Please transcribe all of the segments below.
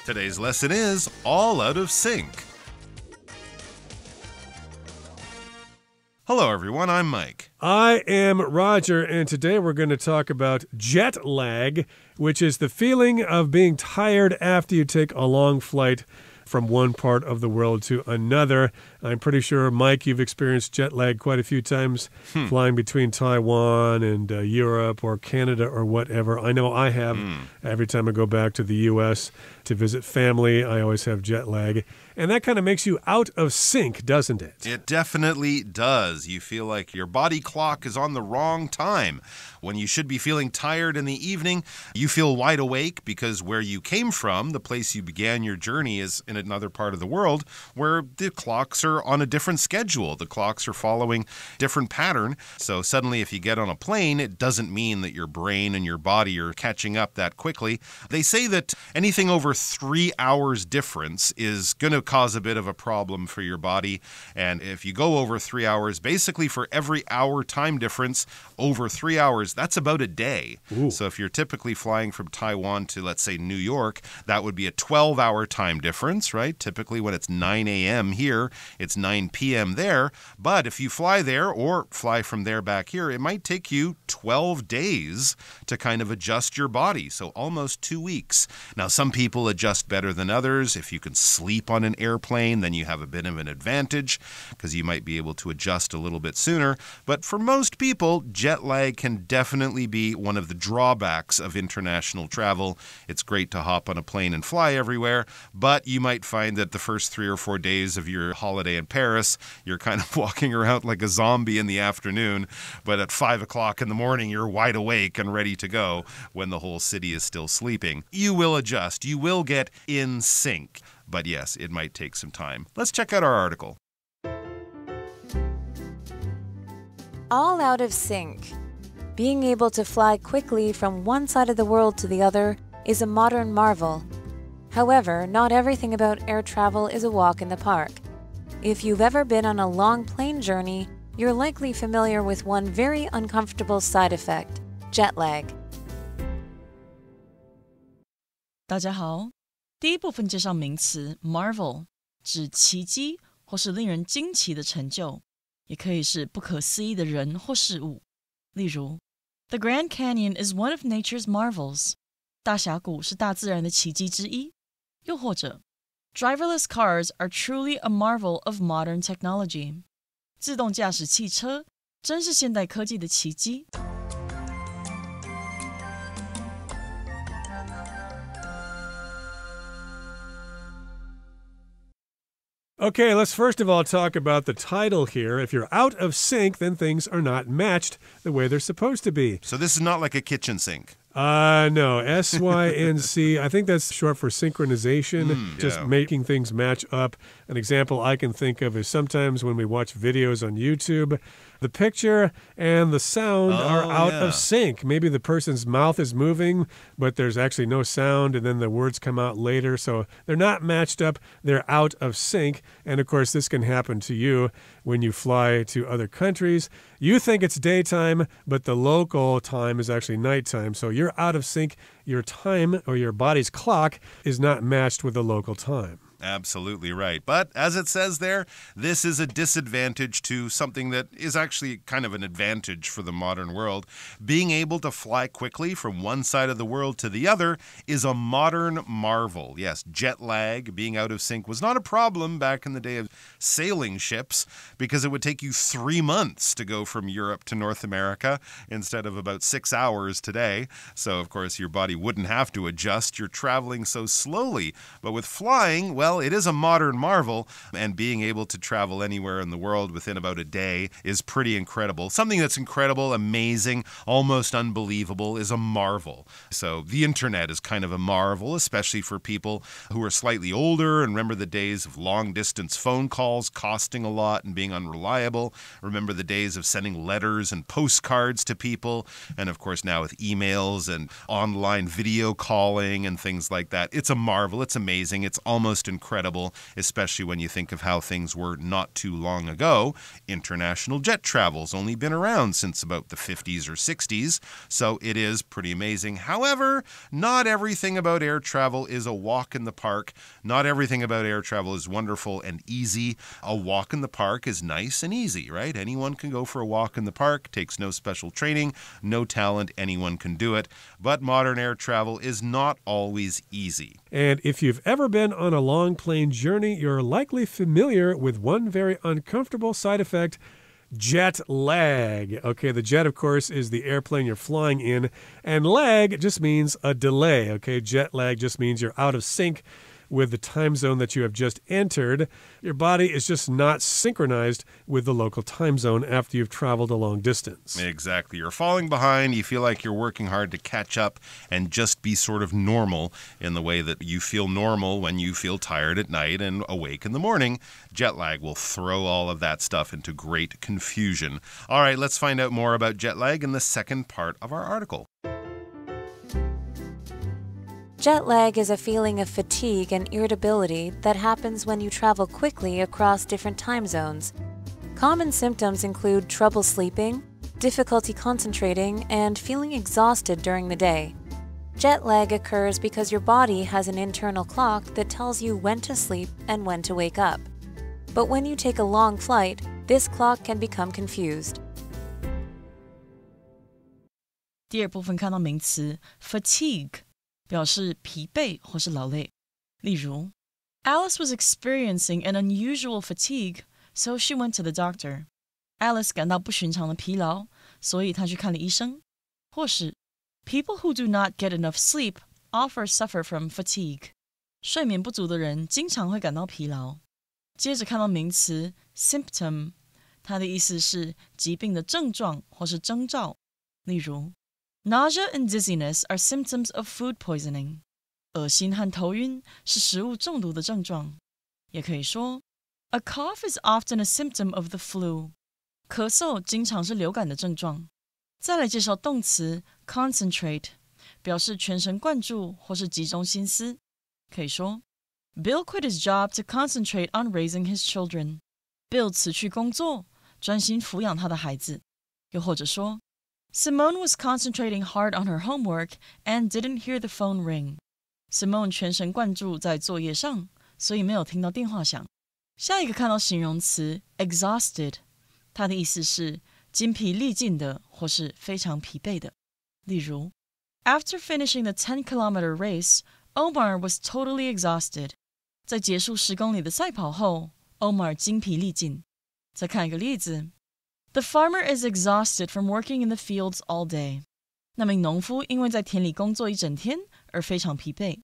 Today's lesson is All Out of Sync. Hello, everyone. I'm Mike. I am Roger, and today we're going to talk about jet lag, which is the feeling of being tired after you take a long flight from one part of the world to another. I'm pretty sure, Mike, you've experienced jet lag quite a few times, flying between Taiwan and Europe or Canada or whatever. I know I have. Every time I go back to the U.S. to visit family, I always have jet lag. And that kind of makes you out of sync, doesn't it? It definitely does. You feel like your body clock is on the wrong time. When you should be feeling tired in the evening, you feel wide awake because where you came from, the place you began your journey, is in another part of the world where the clocks are on a different schedule. The clocks are following different pattern. So suddenly if you get on a plane, it doesn't mean that your brain and your body are catching up that quickly. They say that anything over 3 hours difference is going to cause a bit of a problem for your body. And if you go over 3 hours, basically for every hour time difference over 3 hours, that's about a day. Ooh. So if you're typically flying from Taiwan to, let's say, New York, that would be a 12-hour time difference, right? Typically when it's 9 a.m. here, it's 9 p.m. there. But if you fly there or fly from there back here, it might take you 12 days to kind of adjust your body. So almost 2 weeks. Now, some people adjust better than others. If you can sleep on an airplane, then you have a bit of an advantage because you might be able to adjust a little bit sooner. But for most people, jet lag can definitely be one of the drawbacks of international travel. It's great to hop on a plane and fly everywhere, but you might find that the first 3 or 4 days of your holiday in Paris, you're kind of walking around like a zombie in the afternoon, but at 5 o'clock in the morning, you're wide awake and ready to go when the whole city is still sleeping. You will adjust. You will get in sync. But yes, it might take some time. Let's check out our article. All out of sync. Being able to fly quickly from one side of the world to the other is a modern marvel. However, not everything about air travel is a walk in the park. If you've ever been on a long plane journey, you're likely familiar with one very uncomfortable side effect: jet lag. 大家好，第一部分介绍名词 marvel， 指奇迹或是令人惊奇的成就，也可以是不可思议的人或事物。例如 The Grand Canyon is one of nature's marvels. 大峡谷是大自然的奇迹之一。又或者 Driverless cars are truly a marvel of modern technology. 自动驾驶汽车真是现代科技的奇迹。Okay, let's first of all talk about the title here. If you're out of sync, then things are not matched the way they're supposed to be. So this is not like a kitchen sink. No, SYNC. I think that's short for synchronization, just making things match up. An example I can think of is sometimes when we watch videos on YouTube, the picture and the sound are out of sync. Maybe the person's mouth is moving, but there's actually no sound, and then the words come out later. So they're not matched up. They're out of sync. And, of course, this can happen to you when you fly to other countries. You think it's daytime, but the local time is actually nighttime. So you're out of sync. Your time or your body's clock is not matched with the local time. Absolutely right. But as it says there, this is a disadvantage to something that is actually kind of an advantage for the modern world. Being able to fly quickly from one side of the world to the other is a modern marvel. Yes, jet lag, being out of sync, was not a problem back in the day of sailing ships because it would take you 3 months to go from Europe to North America instead of about 6 hours today. So, of course, your body wouldn't have to adjust. You're traveling so slowly. But with flying, well, it is a modern marvel, and being able to travel anywhere in the world within about a day is pretty incredible. Something that's incredible, amazing, almost unbelievable is a marvel. So the internet is kind of a marvel, especially for people who are slightly older and remember the days of long-distance phone calls costing a lot and being unreliable. Remember the days of sending letters and postcards to people. And of course now with emails and online video calling and things like that. It's a marvel. It's amazing. It's almost incredible. incredible, especially when you think of how things were not too long ago. International jet travel's only been around since about the 50s or 60s, so it is pretty amazing. However, not everything about air travel is a walk in the park. Not everything about air travel is wonderful and easy. A walk in the park is nice and easy, right? Anyone can go for a walk in the park. Takes no special training, no talent. Anyone can do it. But modern air travel is not always easy. And if you've ever been on a long plane journey, you're likely familiar with one very uncomfortable side effect: jet lag. Okay, the jet, of course, is the airplane you're flying in, and lag just means a delay. Okay, jet lag just means you're out of sync with the time zone that you have just entered. Your body is just not synchronized with the local time zone after you've traveled a long distance. Exactly. You're falling behind. You feel like you're working hard to catch up and just be sort of normal in the way that you feel normal when you feel tired at night and awake in the morning. Jet lag will throw all of that stuff into great confusion. All right, let's find out more about jet lag in the second part of our article. Jet lag is a feeling of fatigue and irritability that happens when you travel quickly across different time zones. Common symptoms include trouble sleeping, difficulty concentrating, and feeling exhausted during the day. Jet lag occurs because your body has an internal clock that tells you when to sleep and when to wake up. But when you take a long flight, this clock can become confused. 第二部分看到名词 fatigue，表示疲惫或是劳累。例如 Alice was experiencing an unusual fatigue, so she went to the doctor. Alice 感到不寻常的疲劳，所以她去看了医生。或是 People who do not get enough sleep often suffer from fatigue. 睡眠不足的人经常会感到疲劳。接着看到名词 symptom， 它的意思是疾病的症状或是征兆。例如Nausea and dizziness are symptoms of food poisoning. 恶心和头晕是食物中毒的症状。也可以说 A cough is often a symptom of the flu. 咳嗽经常是流感的症状。再来介绍动词 concentrate， 表示全神贯注或是集中心思。可以说 Bill quit his job to concentrate on raising his children. Bill 辞去工作，专心抚养他的孩子。又或者说Simone was concentrating hard on her homework and didn't hear the phone ring. Simone 全神贯注在作业上，所以没有听到电话响。下一个看到形容词 exhausted， 它的意思是筋疲力尽的或是非常疲惫的。例如 After finishing the 10-kilometer race, Omar was totally exhausted. 在结束10公里的赛跑后 Omar 精疲力尽。再看一个例子The farmer is exhausted from working in the fields all day. 那名农夫因为在田里工作一整天而非常疲惫。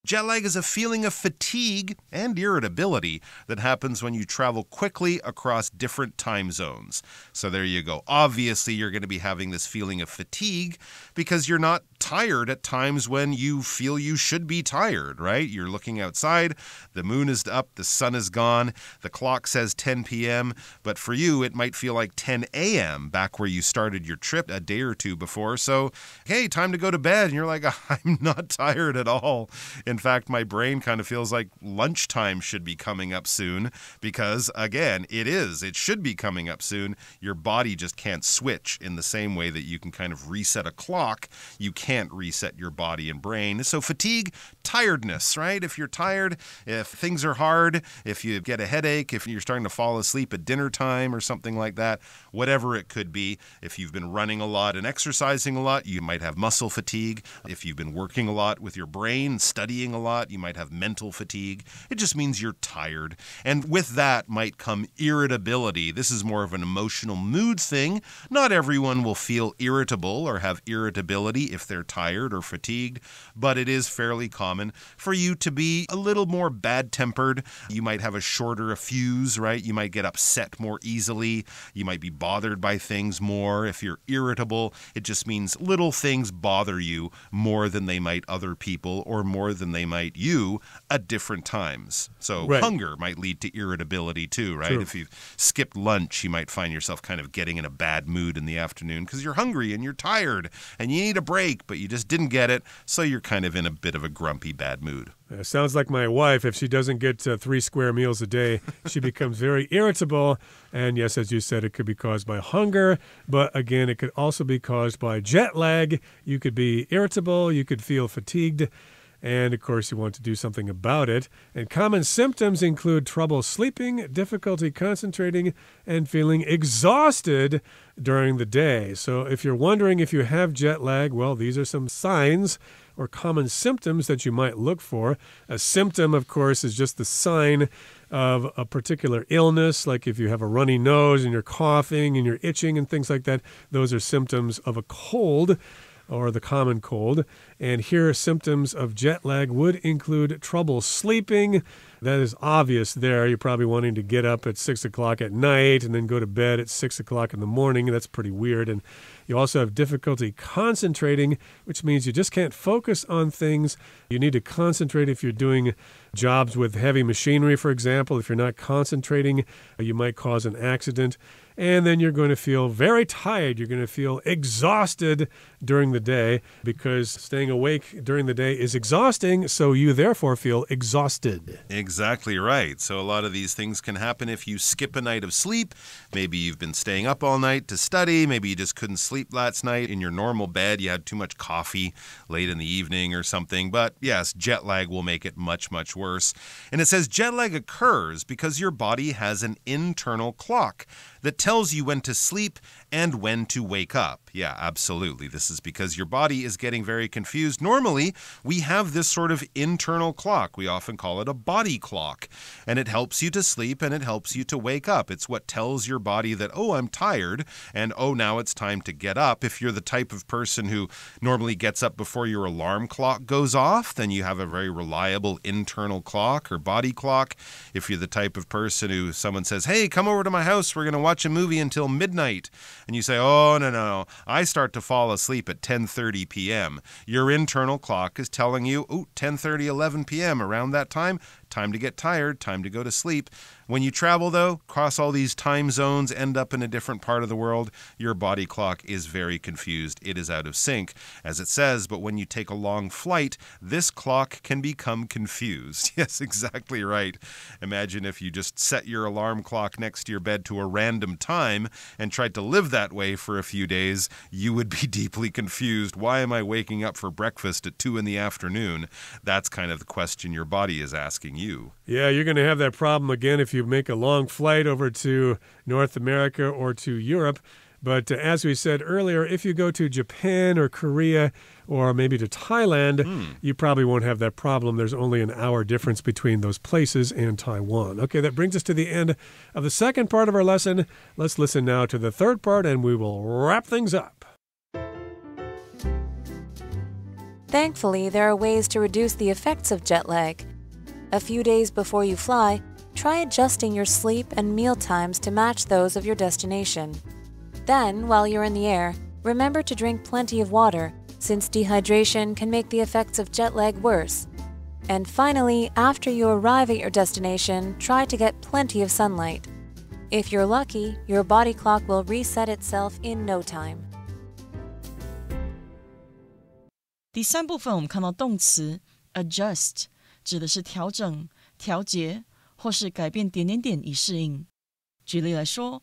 Jet lag is a feeling of fatigue and irritability that happens when you travel quickly across different time zones. So there you go. Obviously, you're going to be having this feeling of fatigue because you're not tired at times when you feel you should be tired, right? You're looking outside, the moon is up, the sun is gone, the clock says 10 p.m., but for you, it might feel like 10 a.m. back where you started your trip a day or two before. So, hey, time to go to bed. And you're like, I'm not tired at all. In fact, my brain kind of feels like lunchtime should be coming up soon because, again, it is. It should be coming up soon. Your body just can't switch in the same way that you can kind of reset a clock. You can't reset your body and brain. So fatigue, tiredness, right? If you're tired, if things are hard, if you get a headache, if you're starting to fall asleep at dinner time or something like that, whatever it could be. If you've been running a lot and exercising a lot, you might have muscle fatigue. If you've been working a lot with your brain, studying a lot, you might have mental fatigue. It just means you're tired. And with that might come irritability. This is more of an emotional mood thing. Not everyone will feel irritable or have irritability if they're tired or fatigued, but it is fairly common for you to be a little more bad-tempered. You might have a shorter fuse, right? You might get upset more easily. You might be bothered by things more. If you're irritable, it just means little things bother you more than they might other people or more than they might you at different times. So hunger might lead to irritability too, right? True. If you've skipped lunch, you might find yourself kind of getting in a bad mood in the afternoon because you're hungry and you're tired and you need a break, but you just didn't get it, so you're kind of in a bit of a grumpy, bad mood. Sounds like my wife. If she doesn't get 3 square meals a day, she becomes very irritable. And yes, as you said, it could be caused by hunger. But again, it could also be caused by jet lag. You could be irritable. You could feel fatigued. And, of course, you want to do something about it. And common symptoms include trouble sleeping, difficulty concentrating, and feeling exhausted during the day. So if you're wondering if you have jet lag, well, these are some signs or common symptoms that you might look for. A symptom, of course, is just the sign of a particular illness, like if you have a runny nose and you're coughing and you're itching and things like that. Those are symptoms of a cold, or the common cold. And here, symptoms of jet lag would include trouble sleeping. That is obvious there. You're probably wanting to get up at 6 o'clock at night and then go to bed at 6 o'clock in the morning. That's pretty weird. And you also have difficulty concentrating, which means you just can't focus on things. You need to concentrate if you're doing jobs with heavy machinery, for example. If you're not concentrating, you might cause an accident. And then you're going to feel very tired. You're going to feel exhausted during the day because staying awake during the day is exhausting, so you therefore feel exhausted. Exactly right. So a lot of these things can happen if you skip a night of sleep. Maybe you've been staying up all night to study. Maybe you just couldn't sleep last night in your normal bed. You had too much coffee late in the evening or something. But yes, jet lag will make it much, much worse. And it says jet lag occurs because your body has an internal clock that tells you when to sleep and when to wake up. Yeah, absolutely. This is because your body is getting very confused. Normally, we have this sort of internal clock. We often call it a body clock. And it helps you to sleep and it helps you to wake up. It's what tells your body that, oh, I'm tired, and oh, now it's time to get up. If you're the type of person who normally gets up before your alarm clock goes off, then you have a very reliable internal clock or body clock. If you're the type of person who someone says, hey, come over to my house, we're going to watch a movie until midnight, and you say, oh, no, I start to fall asleep at 10:30 p.m. Your internal clock is telling you, oh, 10:30, 11 p.m., around that time to get tired, time to go to sleep. When you travel, though, cross all these time zones, end up in a different part of the world, your body clock is very confused. It is out of sync, as it says, but when you take a long flight, this clock can become confused. Yes, exactly right. Imagine if you just set your alarm clock next to your bed to a random time and tried to live that way for a few days, you would be deeply confused. Why am I waking up for breakfast at 2 in the afternoon? That's kind of the question your body is asking you. Yeah, you're going to have that problem again if you make a long flight over to North America or to Europe. But as we said earlier, if you go to Japan or Korea or maybe to Thailand, you probably won't have that problem. There's only an hour difference between those places and Taiwan. Okay, that brings us to the end of the second part of our lesson. Let's listen now to the third part and we will wrap things up. Thankfully, there are ways to reduce the effects of jet lag. A few days before you fly, try adjusting your sleep and meal times to match those of your destination. Then, while you're in the air, remember to drink plenty of water, since dehydration can make the effects of jet lag worse. And finally, after you arrive at your destination, try to get plenty of sunlight. If you're lucky, your body clock will reset itself in no time. 第三部分我们看到动词 adjust 指的是调整、调节或是改变点以适应。举例来说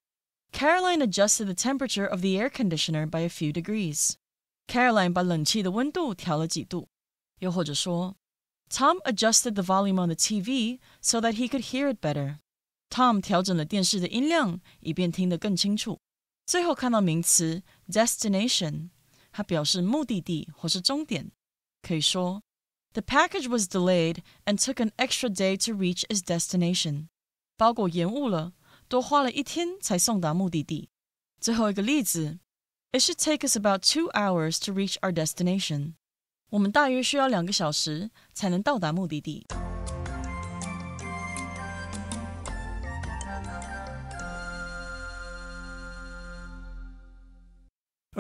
Caroline adjusted the temperature of the air conditioner by a few degrees. Caroline 把冷气的温度调了几度。又或者说 Tom adjusted the volume on the TV so that he could hear it better. Tom 调整了电视的音量，以便听得更清楚。最后看到名词 destination， 它表示目的地或是终点。可以说The package was delayed and took an extra day to reach its destination. 包裹延误了，多花了1天才送达目的地。最后一个例子 It should take us about 2 hours to reach our destination. 我们大约需要2个小时才能到达目的地。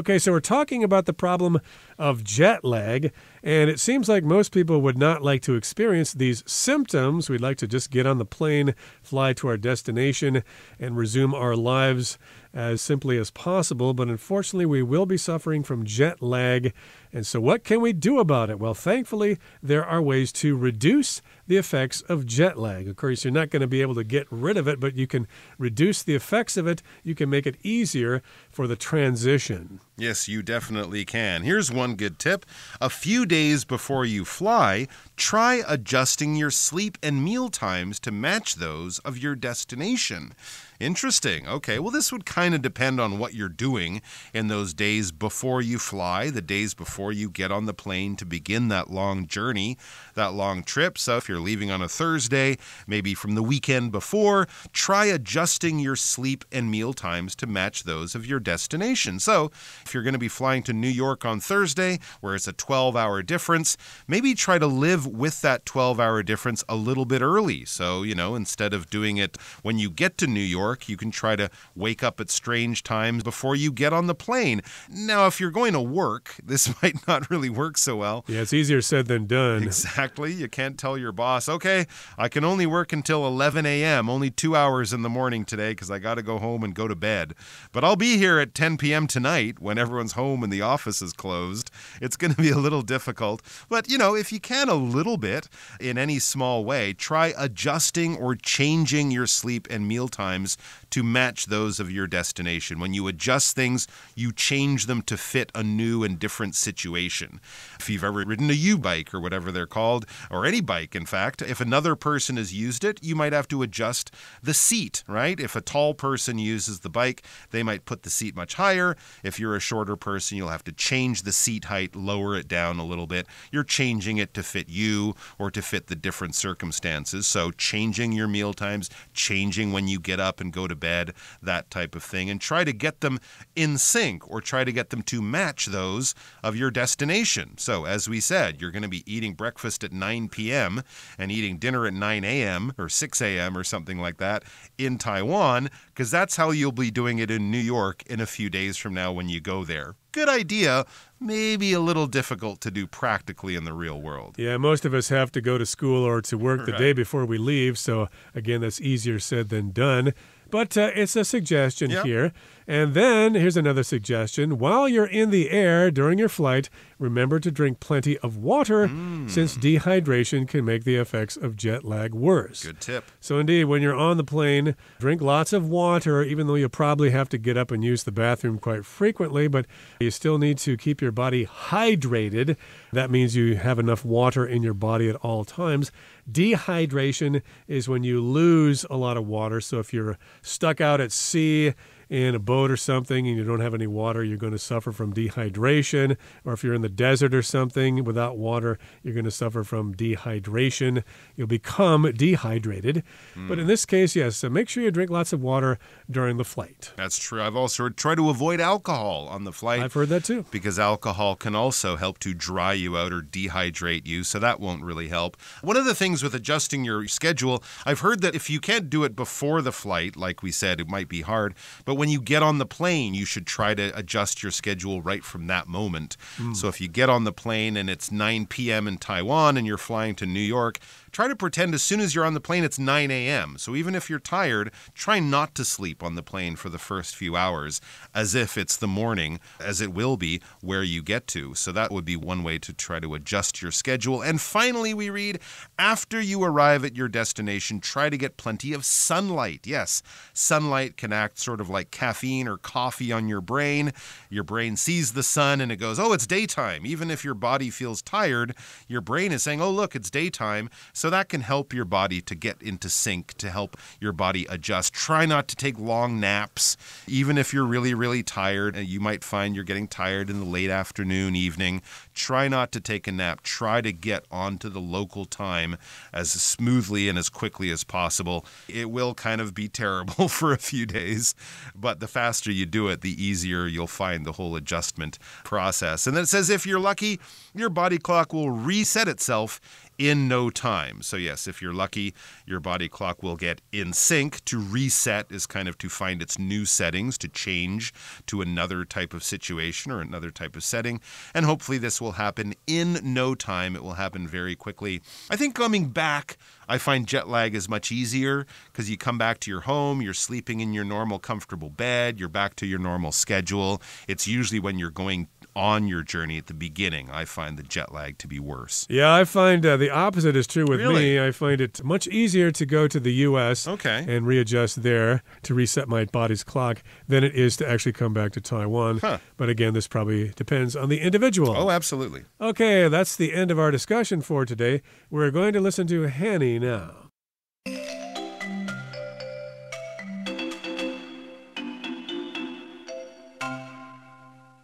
Okay, so we're talking about the problem of jet lag, and it seems like most people would not like to experience these symptoms. We'd like to just get on the plane, fly to our destination, and resume our lives as simply as possible. But unfortunately, we will be suffering from jet lag. And so what can we do about it? Well, thankfully, there are ways to reduce the effects of jet lag. Of course, you're not going to be able to get rid of it, but you can reduce the effects of it. You can make it easier for the transition. Yes, you definitely can. Here's one good tip. A few days before you fly, try adjusting your sleep and meal times to match those of your destination. Interesting. Okay, well, this would kind of depend on what you're doing in those days before you fly, the days before you get on the plane to begin that long journey, that long trip. So if you're leaving on a Thursday, maybe from the weekend before, try adjusting your sleep and meal times to match those of your destination. So if you're going to be flying to New York on Thursday, where it's a 12-hour difference, maybe try to live with that 12-hour difference a little bit early. So, instead of doing it when you get to New York, you can try to wake up at strange times before you get on the plane. Now, if you're going to work, this might not really work so well. Yeah, it's easier said than done. Exactly. You can't tell your boss, okay, I can only work until 11 a.m., only 2 hours in the morning today because I got to go home and go to bed. But I'll be here at 10 p.m. tonight when everyone's home and the office is closed. It's going to be a little difficult. But, if you can a little bit in any small way, try adjusting or changing your sleep and meal times to match those of your destination. When you adjust things, you change them to fit a new and different situation. If you've ever ridden a U-bike or whatever they're called, or any bike, in fact, if another person has used it, you might have to adjust the seat, right? If a tall person uses the bike, they might put the seat much higher. If you're a shorter person, you'll have to change the seat height, lower it down a little bit. You're changing it to fit you or to fit the different circumstances. So changing your meal times, changing when you get up and go to bed, that type of thing, and try to get them in sync or try to get them to match those of your destination. So as we said, you're going to be eating breakfast at 9 p.m. and eating dinner at 9 a.m. or 6 a.m. or something like that in Taiwan, because that's how you'll be doing it in New York in a few days from now when you go there. Good idea, maybe a little difficult to do practically in the real world. Yeah, most of us have to go to school or to work the day before we leave, so again, that's easier said than done. But it's a suggestion here. And then here's another suggestion. While you're in the air during your flight, remember to drink plenty of water since dehydration can make the effects of jet lag worse. Good tip. So indeed, when you're on the plane, drink lots of water, even though you'll probably have to get up and use the bathroom quite frequently, but you still need to keep your body hydrated. That means you have enough water in your body at all times. Dehydration is when you lose a lot of water. So if you're stuck out at sea in a boat or something and you don't have any water, you're going to suffer from dehydration. Or if you're in the desert or something without water, you're going to suffer from dehydration. You'll become dehydrated. But in this case, yes, so make sure you drink lots of water during the flight. That's true. I've also tried to avoid alcohol on the flight. I've heard that too. Because alcohol can also help to dry you out or dehydrate you, so that won't really help. One of the things with adjusting your schedule, I've heard that if you can't do it before the flight, like we said, it might be hard, but when you get on the plane, you should try to adjust your schedule right from that moment. So if you get on the plane and it's 9 p.m. in Taiwan and you're flying to New York, try to pretend as soon as you're on the plane, it's 9 a.m. So even if you're tired, try not to sleep on the plane for the first few hours as if it's the morning, as it will be where you get to. So that would be one way to try to adjust your schedule. And finally, we read, after you arrive at your destination, try to get plenty of sunlight. Yes, sunlight can act sort of like caffeine or coffee on your brain. Your brain sees the sun and it goes, oh, it's daytime. Even if your body feels tired, your brain is saying, oh, look, it's daytime. So that can help your body to get into sync, to help your body adjust. Try not to take long naps. Even if you're really, really tired, and you might find you're getting tired in the late afternoon, evening, try not to take a nap. Try to get onto the local time as smoothly and as quickly as possible. It will kind of be terrible for a few days, but the faster you do it, the easier you'll find the whole adjustment process. And then it says if you're lucky, your body clock will reset itself in no time. So yes, if you're lucky, your body clock will get in sync. To reset is kind of to find its new settings, to change to another type of situation or another type of setting. And hopefully this will happen in no time. It will happen very quickly. I think coming back, I find jet lag is much easier because you come back to your home, you're sleeping in your normal comfortable bed, you're back to your normal schedule. It's usually when you're going on your journey at the beginning, I find the jet lag to be worse. Yeah, I find the opposite is true with Really? me. I find it much easier to go to the U.S. and readjust there to reset my body's clock than it is to actually come back to Taiwan. But again, this probably depends on the individual. Oh, absolutely. Okay, that's the end of our discussion for today. We're going to listen to Hanny now.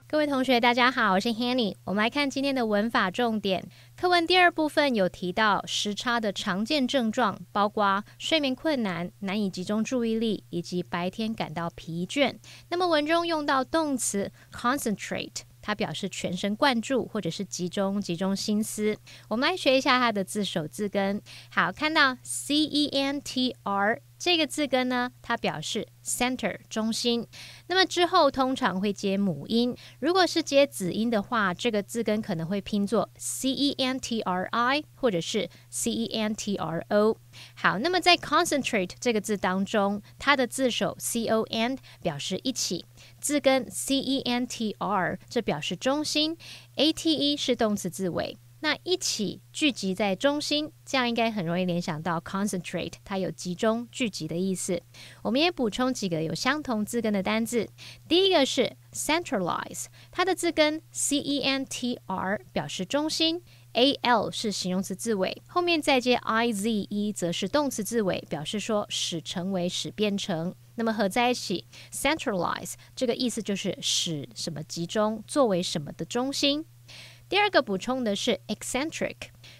各位同学大家好，我是 Hanny。 我们来看今天的文法重点。课文第二部分有提到时差的常见症状，包括睡眠困难、难以集中注意力，以及白天感到疲倦。那么文中用到动词 concentrate， 它表示全神贯注或者是集中心思。我们来学一下它的字首字根。好，看到 CENTR 这个字根呢，它表示 center 中心。那么之后通常会接母音，如果是接子音的话，这个字根可能会拼作 CENTRI 或者是 CENTRO。好，那么在 concentrate 这个字当中，它的字首 CON 表示一起，字根 CENTR 这表示中心， ATE 是动词字尾。那一起聚集在中心，这样应该很容易联想到 concentrate， 它有集中聚集的意思。我们也补充几个有相同字根的单字。第一个是 centralize， 它的字根 CENTR 表示中心， AL 是形容词字尾，后面再接 IZE 则是动词字尾，表示说使成为使变成。那么合在一起 centralize 这个意思就是使什么集中，作为什么的中心。第二个补充的是 eccentric，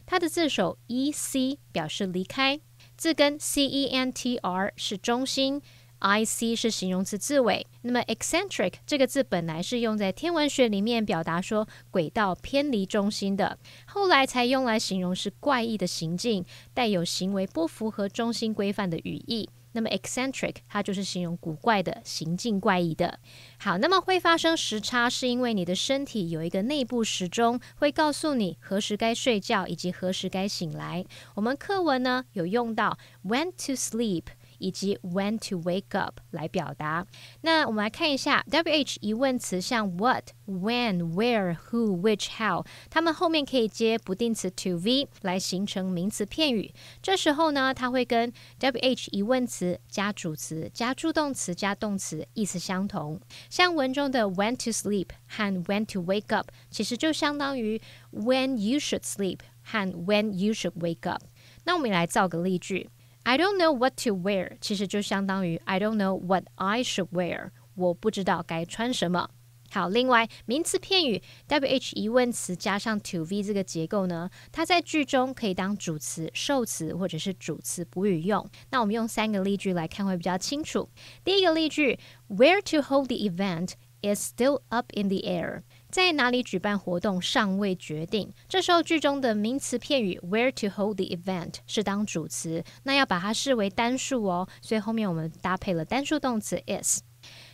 它的字首 EC 表示离开，字根 CENTR 是中心， IC 是形容词字尾。那么 eccentric 这个字本来是用在天文学里面表达说轨道偏离中心的，后来才用来形容是怪异的行径，带有行为不符合中心规范的语义。那么 eccentric 它就是形容古怪的，行径怪异的。好，那么会发生时差是因为你的身体有一个内部时钟，会告诉你何时该睡觉以及何时该醒来。我们课文呢有用到 when to sleep以及 when to wake up 来表达。那我们来看一下 WH 疑问词，像 what, when, where, who, which, how， 它们后面可以接不定词 to V 来形成名词片语。这时候呢，它会跟 WH 疑问词加主词加助动词加动词意思相同。像文中的 when to sleep 和 when to wake up 其实就相当于 when you should sleep 和 when you should wake up。那我们来造个例句， I don't know what to wear 其实就相当于 I don't know what I should wear， 我不知道该穿什么。好，另外名词片语 WH 疑问词加上 to V 这个结构呢，它在句中可以当主词、受词或者是主词补语用。那我们用3个例句来看会比较清楚。第一个例句 Where to hold the event is still up in the air， 在哪里举办活动尚未决定。这时候句中的名词片语 where to hold the event 是当主词，那要把它视为单数哦，所以后面我们搭配了单数动词 is。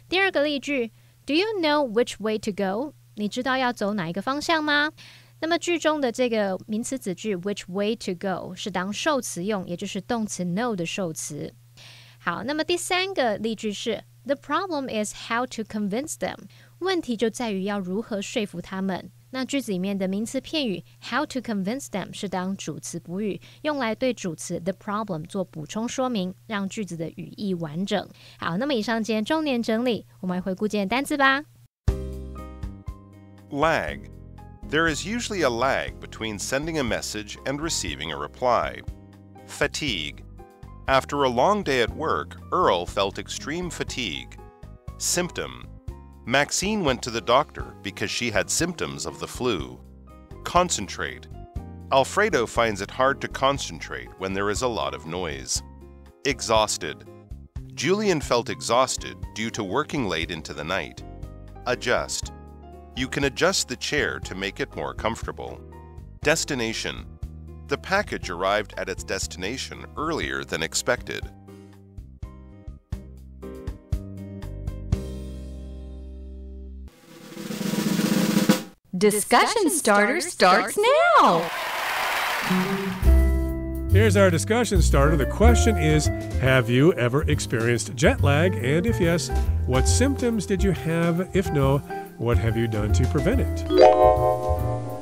第二个例句Do you know which way to go？ 你知道要走哪一个方向吗？那么句中的这个名词子句 which way to go 是当受词用，也就是动词 know 的受词。好，那么第3个例句是 The problem is how to convince them， 问题就在于要如何说服他们。那句子里面的名词片语 how to convince them 是当主词补语，用来对主词 the problem 做补充说明，让句子的语义完整。好，那么以上今天重点整理，我们来回顾今天单词吧。 Lag. There is usually a lag between sending a message and receiving a reply. Fatigue. After a long day at work, Earl felt extreme fatigue. Symptom. Maxine went to the doctor because she had symptoms of the flu. Concentrate. Alfredo finds it hard to concentrate when there is a lot of noise. Exhausted. Julian felt exhausted due to working late into the night. Adjust. You can adjust the chair to make it more comfortable. Destination. The package arrived at its destination earlier than expected. Discussion starter starts now. Here's our discussion starter. The question is, have you ever experienced jet lag? And if yes, what symptoms did you have? If no, what have you done to prevent it?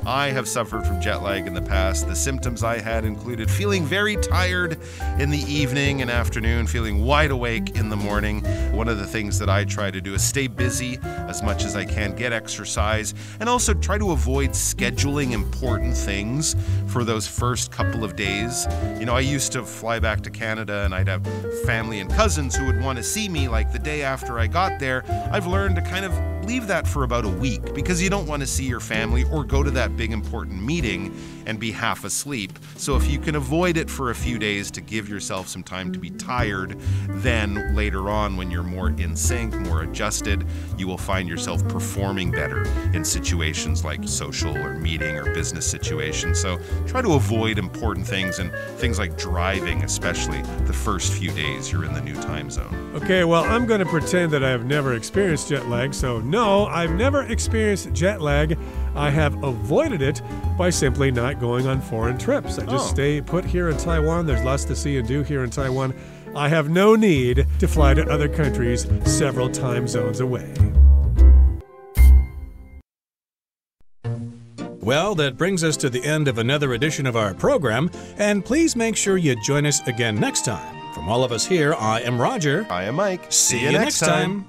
I have suffered from jet lag in the past. The symptoms I had included feeling very tired in the evening and afternoon, feeling wide awake in the morning. One of the things that I try to do is stay busy as much as I can, get exercise, and also try to avoid scheduling important things for those first couple of days. You know, I used to fly back to Canada and I'd have family and cousins who would want to see me like the day after I got there. I've learned to kind of leave that for about a week because you don't want to see your family or go to that big important meeting and be half asleep. So if you can avoid it for a few days to give yourself some time to be tired, then later on when you're more in sync, more adjusted, you will find yourself performing better in situations like social or meeting or business situations. So try to avoid important things and things like driving, especially the first few days you're in the new time zone. Okay, well, I'm going to pretend that I have never experienced jet lag. So no, I've never experienced jet lag. I have avoided it by simply not going on foreign trips. I just stay put here in Taiwan. There's lots to see and do here in Taiwan. I have no need to fly to other countries several time zones away. Well, that brings us to the end of another edition of our program, and please make sure you join us again next time. From all of us here, I am Roger. I am Mike. See you next time.